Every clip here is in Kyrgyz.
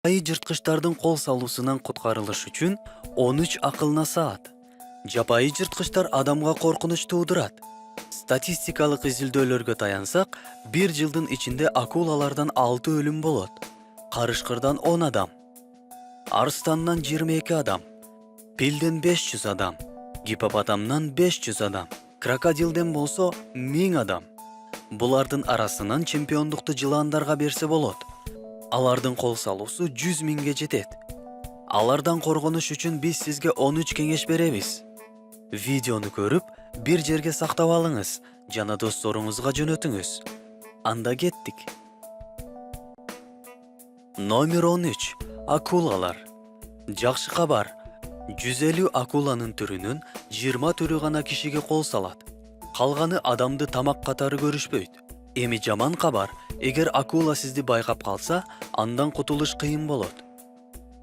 Жапайы жырткычтардын кол салуусунан куткарылыш үчүн 13 акылна саат. Жапайы жырткычтар адамга коркунуч туудурат. Статистикалык изилдөөлөргө таянсак, бир жылдын ичинде акулалардан 6 өлүм болот. Карышкырдан 10 адам, арстандан 22 адам, пилден 500 адам, гипопотамдан 500 адам, крокодилден болсо 1000 адам. Булардын арасынан чемпиондукту жылаандарга берсе болот. Алардын кол салуусу 100 000ге жетет. Алардан коргонуш үчүн биз сизге 13 кеңеш беребиз. Видеону көрүп, бир жерге сактап алыңыз жана досторуңузга жөнөтүңүз. Анда кеттик. Номер 13. Акулалар. Жакшы кабар. 150 акуланын түрүнүн 20 түрү гана кишиге кол салат. Калганы адамды тамак катары көрүшпөйт. Эми жаман кабар, эгер акула сизди байкап калса, андан кутулуш кыйын болот.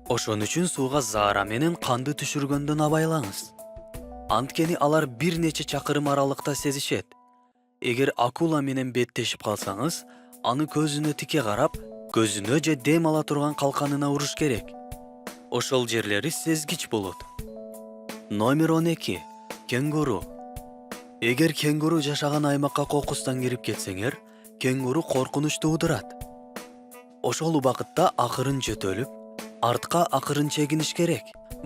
Ошон үчүн сууга заара менен канды түшүргөндөн абайлаңыз. Анткени алар бир нече чакырым аралыкта сезишет. Эгер акула менен беттешип калсаңыз, аны көзүнө тике карап, көзүнө же дем ала турган калканына уруш керек. Ошол жерлери сезгич болот. Номер 12. Кенгуру. Эгер кенгуру жашаган аймакка кокустан кирип кетсеңер, кенгуру коркунуч туудурат. Ошол убакытта акырын жөтөлүп, артка акырын чегиниш керек.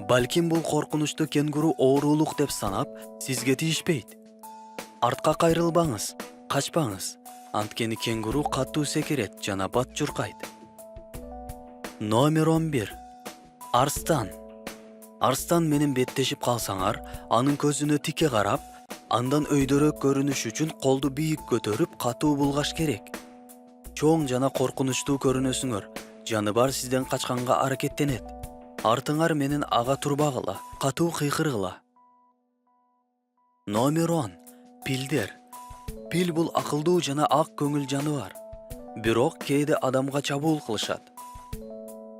Балким бул коркунучту кенгуру оорулук деп санап, сизге тийишпейт. Артка кайрылбаңыз, качпаңыз. Анткени кенгуру катуу секирет жана бат журкайт. Номер 11. Арстан. Арстан менен беттешип калсаңар, анын көзүнө тике карап, андан өйдөрөөк көрүнүш үчүн колду бийик көтөрүп, катуу булгаш керек. Чоң жана коркунучтуу көрүнөсүңөр, жаныбар сизден качканга аракеттенет. Артыңар менен ага турбагыла, катуу кыйкыргыла. Номер 10. Пилдер. Пил бул акылдуу жана ак көңүл жаныбар. Бирок кээде адамга чабуул кылышат.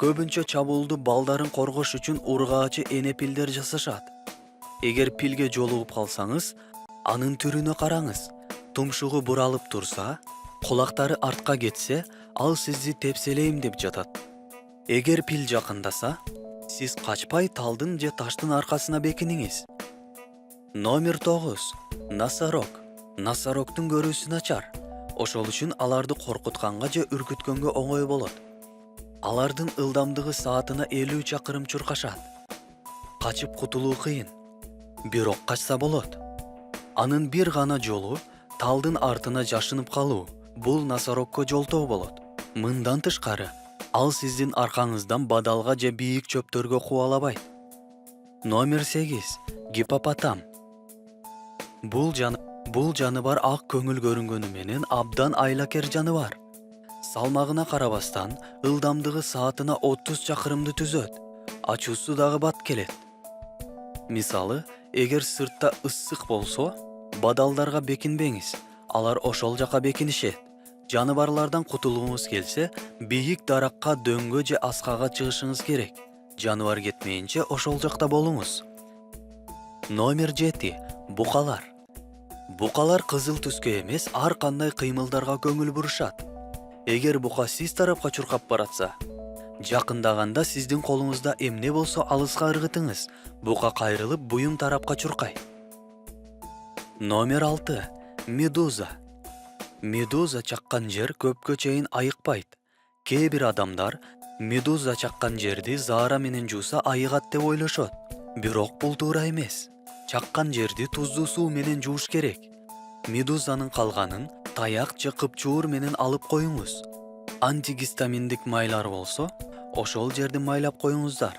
Көбүнчө чабуулду балдарын коргош үчүн ургаачы эне пилдер жасашат. Эгер пилге жолугуп калсаңыз, анын түрүнө караңыз. Тумшугу буралып турса, кулактары артка кетсе, ал сизди тепселейм деп жатат. Эгер пил жакындаса, сиз качпай талдын же таштын аркасына бекиниңиз. Номер 9. Носорог. Носорогдун көрүүсү начар. Ошол үчүн аларды коркутканга же үркүткөнгө оңой болот. Алардын ылдамдыгы саатына 50 чакырым чуркашат. Качып кутулуу кыйын. Бирок качса болот. Анын бир гана жолу талдын артына жашынып калуу. Бул носорогко жолтоо болот. Мындан тышкары, ал сиздин аркаңыздан бадалга же бийик чөптөргө кубалабайт. Номер 8. Гипопотам. Бул жаныбар ак көңүл көрүнгөнү менен абдан айлакер жаныбар. Салмагына карабастан, ылдамдыгы саатына 30 чакырымды түзөт. Ачуусу дагы бат келет. Мисалы, эгер сыртта ысык болсо, бадалдарга бекинбеңиз. Алар ошол жака бекинишет. Жаныбарлардан кутулгуңуз келсе, бийик даракка, дөңгө же аскага чыгышыңыз керек. Жаныбар кетмейинче ошол жакта болуңуз. Номер 7. Букалар. Букалар кызыл түскө эмес, ар кандай кыймылдарга көңүл бурушат. Эгер бука сиз тарапка чуркап баратса, жакындаганда сиздин колуңузда эмне болсо алыска ыргытыңыз. Бука кайрылып, буюм тарапка чуркайт. Номер 6. Медуза. Медуза чаккан жер көпкө чейин айыкпайт. Кээ бир адамдар медуза чаккан жерди заара менен жууса айыгат деп ойлошот. Бирок бул туура эмес. Чаккан жерди туздуу суу менен жууш керек. Медузанын калганын таяк же кыпчуур менен алып коюңуз. Антигистаминдик майлар болсо, ошол жерди майлап коюңуздар.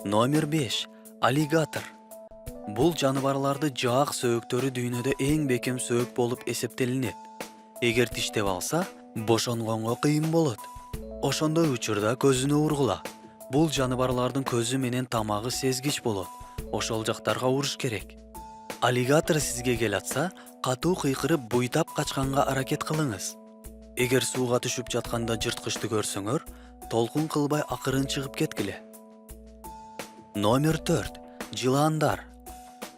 Номер 5. Аллигатор. Бул жаныбарларды жаак сөөктөрү дүйнөдө эң бекем сөөк болуп эсептелинет. Эгер тиштеп алса, бошонгонго кыйын болот. Ошондой учурда көзүнө ургула. Бул жаныбарлардын көзү менен тамагы сезгич болот. Ошол жактарга уруш керек. Аллигатор сизге келатса, катуу кыйкырып буйтап качканга аракет кылыңыз. Эгер сууга түшүп жатканда жырткычты көрсөңөр, толкун кылбай акырын чыгып кеткиле. Номер 4. Жылаандар.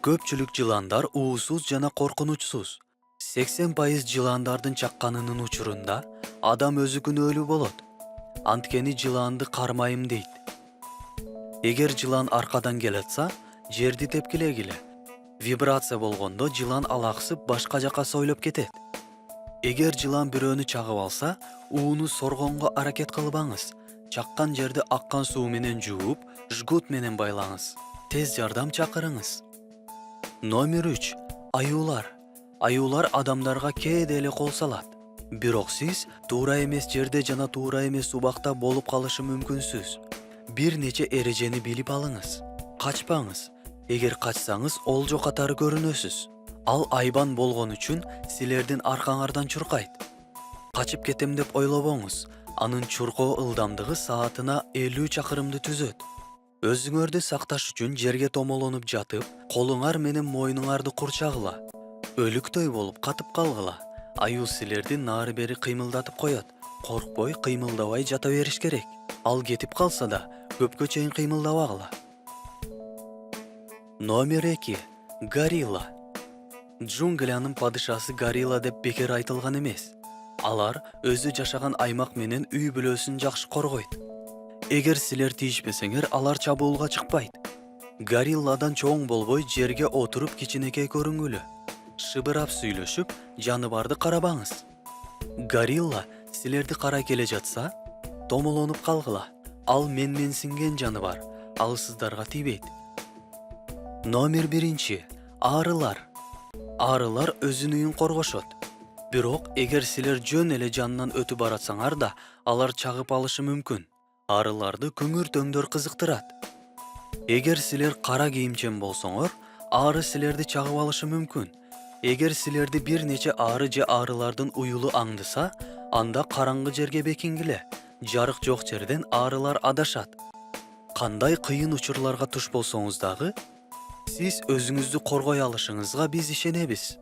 Көпчүлүк жылаандар уусуз жана коркунучсуз. 80% жылаандардын чакканынын учурунда адам өзү күнөөлүү болот. Анткени жыланды кармайым дейт. Эгер жылан аркадан келатса, жерди тепкилегиле. Вибрация болгондо жылан алаксып башка жака сойлоп кетет. Эгер жылан бирөөнү чагып алса, ууну соргонго аракет кылбаңыз. Чаккан жерди аккан суу менен жууп, жгут менен байлаңыз. Тез жардам чакырыңыз. Номер 3. Аюулар. Аюулар адамдарга кээде эле кол салат. Бирок сиз туура эмес жерде жана туура эмес убакта болуп калышы мүмкүнсүз. Бир нече эрежени билип алыңыз. Качпаңыз. Эгер качсаңыз, олжо катары көрүнөсүз. Ал айбан болгон үчүн силердин аркаңардан чуркайт. Качып кетем деп ойлобоңуз. Анын чуркоо ылдамдыгы саатына 50 чакырымды түзөт. Өзүңөрдү сакташ үчүн жерге томолонуп жатып, колуңар менен мойнуңарды курчагыла. Өлүктөй болуп катып калгыла. Аюу силерди нары бери кыймылдатып коет. Коркпой, кыймылдабай жата бериш керек. Ал кетип калса да, көпкө чейин кыймылдабагыла. Номер 2. Горилла. Джунглянын падышасы горилла деп бекер айтылган эмес. Алар өзү жашаган аймак менен үй бүлөсүн жакшы коргойт. Эгер силер тийишпесеңер, алар чабуулга чыкпайт. Горилладан чоң болбой жерге отуруп кичинекей көрүнгүлө. Шыбырап сүйлөшүп, жаныбарды карабаңыз. Горилла силерди карай келе жатса, томолонуп калгыла. Ал менменсинген жаныбар, ал сыздарга тийбейт. Номер 1. Арылар. Арылар өзүнүн үйүн коргошот. Бирок эгер силер жөн эле жанынан өтүп баратсаңар да, алар чагып алышы мүмкүн. Арыларды күңүр төңдөр кызыктырат. Эгер силер кара кийимчен болсоңор, ары силерди чагып алышы мүмкүн. Эгер силерди бир нече ары же арылардын уюлу аңдыса, анда караңгы жерге бекингиле. Жарык жок жерден арылар адашат. Кандай кыйын учурларга туш болсоңуз дагы, сиз өзүңүздү коргой алышыңызга биз ишенебиз.